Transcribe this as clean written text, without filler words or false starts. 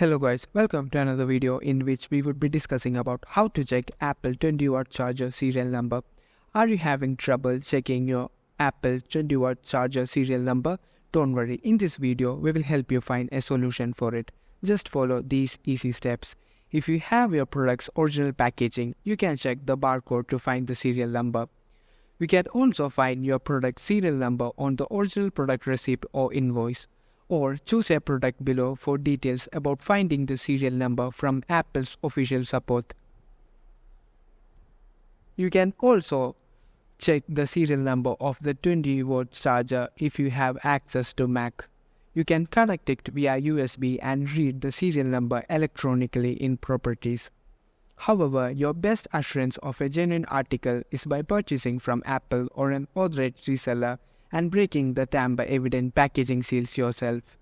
Hello guys, welcome to another video in which we would be discussing about how to check Apple 20-watt charger serial number. Are you having trouble checking your Apple 20-watt charger serial number? Don't worry, in this video we will help you find a solution for it. Just follow these easy steps. If you have your product's original packaging, you can check the barcode to find the serial number. You can also find your product serial number on the original product receipt or invoice. Or choose a product below for details about finding the serial number from Apple's official support. You can also check the serial number of the 20-watt charger if you have access to Mac. You can connect it via USB and read the serial number electronically in Properties. However, your best assurance of a genuine article is by purchasing from Apple or an authorized reseller and breaking the tamper-evident packaging seals yourself.